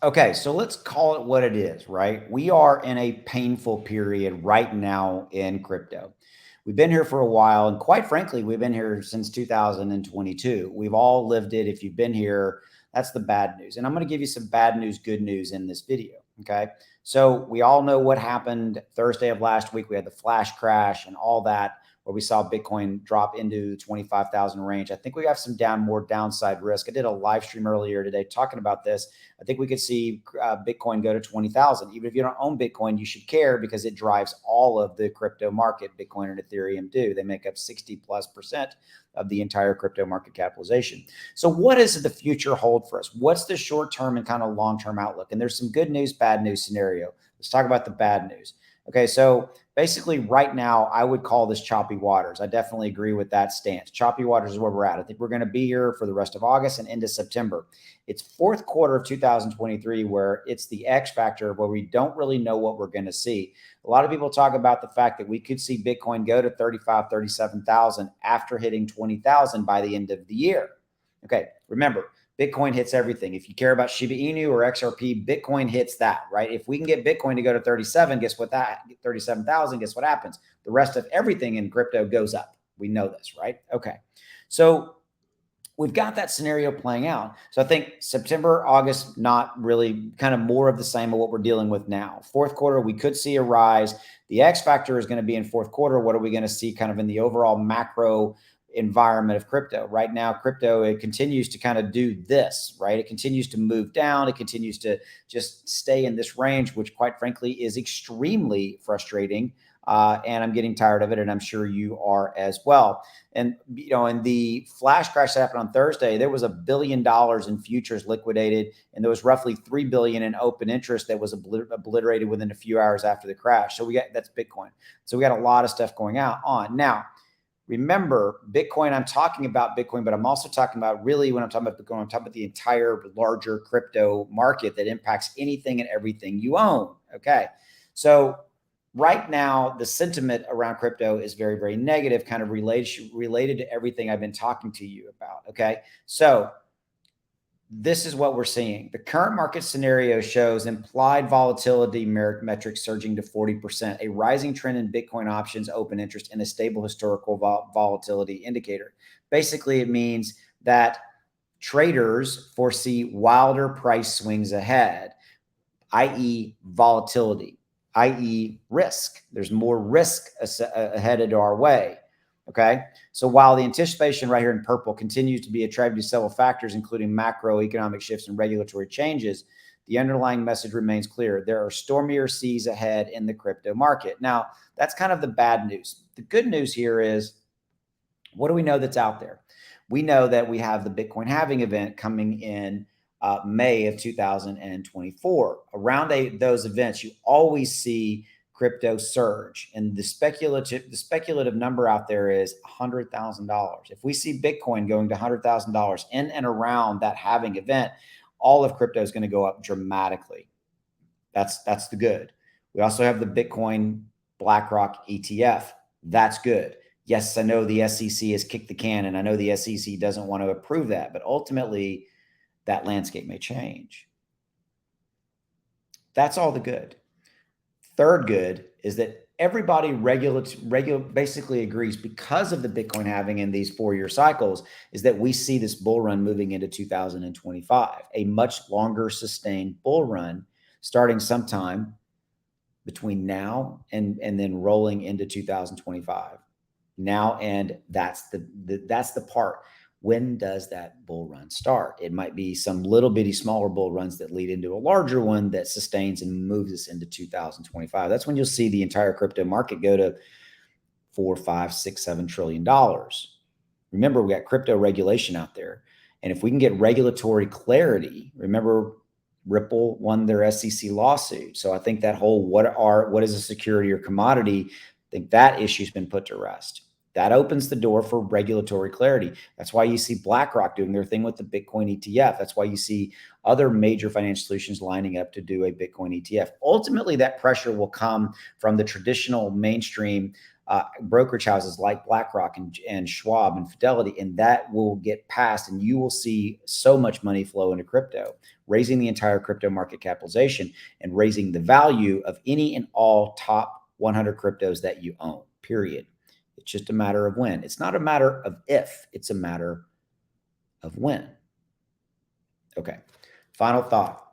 Okay, so let's call it what it is, right? We are in a painful period right now in crypto. We've been here for a while, and quite frankly, we've been here since 2022. We've all lived it. If you've been here, that's the bad news. And I'm going to give you some bad news, good news in this video. Okay. So we all know what happened Thursday of last week. We had the flash crash and all that, where we saw Bitcoin drop into the 25,000 range. I think we have some more downside risk. I did a live stream earlier today talking about this. I think we could see Bitcoin go to 20,000. Even if you don't own Bitcoin, you should care because it drives all of the crypto market. Bitcoin and Ethereum do. They make up 60+% of the entire crypto market capitalization. So what does the future hold for us? What's the short-term and kind of long-term outlook? And there's some good news, bad news scenario. Let's talk about the bad news. Okay, so basically right now, I would call this choppy waters. I definitely agree with that stance. Choppy waters is where we're at. I think we're going to be here for the rest of August and into September. It's fourth quarter of 2023 where it's the X factor where we don't really know what we're going to see. A lot of people talk about the fact that we could see Bitcoin go to 35, 37,000 after hitting 20,000 by the end of the year. Okay, remember, Bitcoin hits everything. If you care about Shiba Inu or XRP, Bitcoin hits that, right? If we can get Bitcoin to go to 37, guess what? 37,000, guess what happens? The rest of everything in crypto goes up. We know this, right? Okay. So we've got that scenario playing out. So I think September, August, not really, kind of more of the same of what we're dealing with now. Fourth quarter, we could see a rise. The X factor is going to be in fourth quarter. What are we going to see kind of in the overall macro environment of crypto? Right now, crypto, it continues to kind of do this, right? It continues to move down. It continues to just stay in this range, which quite frankly is extremely frustrating. And I'm getting tired of it, and I'm sure you are as well. And you know, in the flash crash that happened on Thursday, there was $1 billion in futures liquidated, and there was roughly $3 billion in open interest that was obliterated within a few hours after the crash. So that's Bitcoin. So we got a lot of stuff going on now. Remember, Bitcoin, I'm talking about Bitcoin, but I'm also talking about, really, when I'm talking about Bitcoin, I'm talking about the entire larger crypto market that impacts anything and everything you own. Okay. So right now, the sentiment around crypto is very, very negative, kind of related to everything I've been talking to you about. Okay. So this is what we're seeing. The current market scenario shows implied volatility metrics surging to 40%, a rising trend in Bitcoin options open interest, and a stable historical volatility indicator. Basically, it means that traders foresee wilder price swings ahead, i.e. volatility, i.e. risk. There's more risk headed our way. Okay. So while the anticipation right here in purple continues to be attributed to several factors, including macroeconomic shifts and regulatory changes, the underlying message remains clear. There are stormier seas ahead in the crypto market. Now, that's kind of the bad news. The good news here is, what do we know that's out there? We know that we have the Bitcoin halving event coming in May of 2024. Around those events, you always see crypto surge, and the speculative number out there is $100,000. If we see Bitcoin going to $100,000 in and around that halving event, all of crypto is going to go up dramatically. That's the good. We also have the Bitcoin BlackRock ETF. That's good. Yes, I know the SEC has kicked the can, and I know the SEC doesn't want to approve that, but ultimately that landscape may change. That's all the good. Third good is that everybody basically agrees, because of the Bitcoin halving in these 4-year cycles, is that we see this bull run moving into 2025, a much longer sustained bull run starting sometime between now and then rolling into 2025. Now, and that's the part. When does that bull run start? It might be some little bitty smaller bull runs that lead into a larger one that sustains and moves us into 2025. That's when you'll see the entire crypto market go to $4, $5, $6, $7 trillion. Remember, we got crypto regulation out there. And if we can get regulatory clarity, remember, Ripple won their SEC lawsuit. So I think that whole what is a security or commodity, I think that issue's been put to rest. That opens the door for regulatory clarity. That's why you see BlackRock doing their thing with the Bitcoin ETF. That's why you see other major financial solutions lining up to do a Bitcoin ETF. Ultimately, that pressure will come from the traditional mainstream brokerage houses like BlackRock and Schwab and Fidelity, and that will get passed, and you will see so much money flow into crypto. raising the entire crypto market capitalization and raising the value of any and all top 100 cryptos that you own, period. It's just a matter of when. It's not a matter of if, it's a matter of when. Okay. Final thought.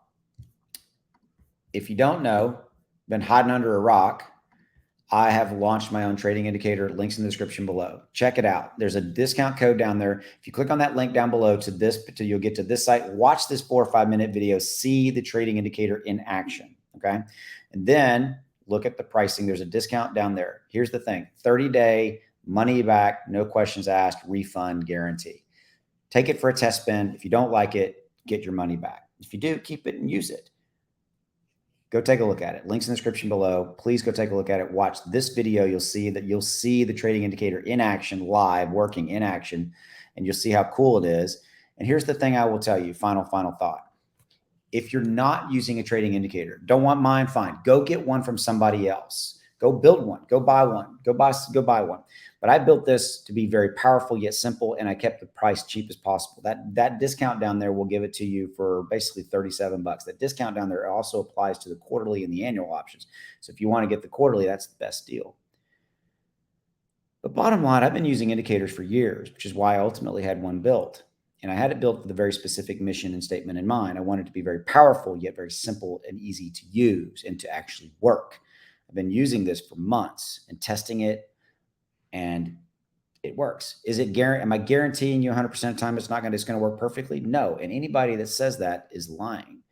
If you don't know, been hiding under a rock, I have launched my own trading indicator. Links in the description below. Check it out. There's a discount code down there. If you click on that link down below you'll get to this site. Watch this 4 or 5 minute video. See the trading indicator in action. Okay. And then look at the pricing. There's a discount down there. Here's the thing: 30-day money back, no questions asked, refund guarantee. Take it for a test spin. If you don't like it, get your money back. If you do, keep it and use it. Go take a look at it. Links in the description below. Please go take a look at it. Watch this video. You'll see the trading indicator in action, live, working in action, and you'll see how cool it is. And here's the thing I will tell you, final thought. If you're not using a trading indicator, don't want mine, fine. Go get one from somebody else. Go build one. Go buy one. Go buy one. But I built this to be very powerful yet simple, and I kept the price cheap as possible. That discount down there will give it to you for basically $37. That discount down there also applies to the quarterly and the annual options. So if you want to get the quarterly, that's the best deal. But bottom line, I've been using indicators for years, which is why I ultimately had one built. And I had it built with a very specific mission and statement in mind. I wanted it to be very powerful, yet very simple and easy to use and to actually work. I've been using this for months and testing it, and it works. Am I guaranteeing you 100% of the time it's going to work perfectly? No. And anybody that says that is lying.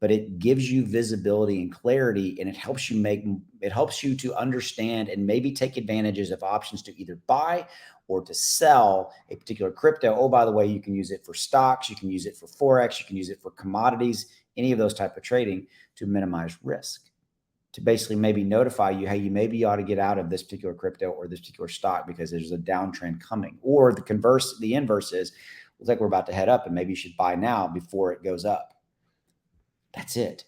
But it gives you visibility and clarity, and it helps you to understand and maybe take advantages of options to either buy or to sell a particular crypto. Oh, by the way, you can use it for stocks, you can use it for Forex, you can use it for commodities, any of those type of trading to minimize risk, to basically maybe notify you, hey, you maybe ought to get out of this particular crypto or this particular stock because there's a downtrend coming. Or the inverse is, looks like we're about to head up and maybe you should buy now before it goes up. That's it.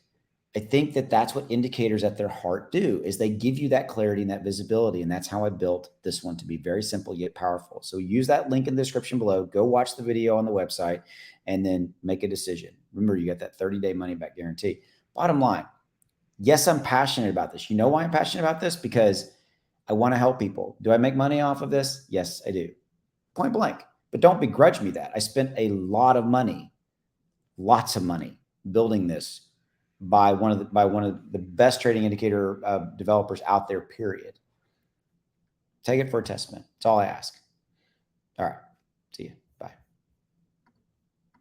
I think that's what indicators at their heart do, is they give you that clarity and that visibility. And that's how I built this one, to be very simple yet powerful. So use that link in the description below. Go watch the video on the website and then make a decision. Remember, you got that 30-day money back guarantee. Bottom line, yes, I'm passionate about this. You know why I'm passionate about this? Because I want to help people. Do I make money off of this? Yes, I do. Point blank. But don't begrudge me that. I spent a lot of money, lots of money, building this by one of the best trading indicator developers out there, period. Take it for a test spin. That's all I ask. All right.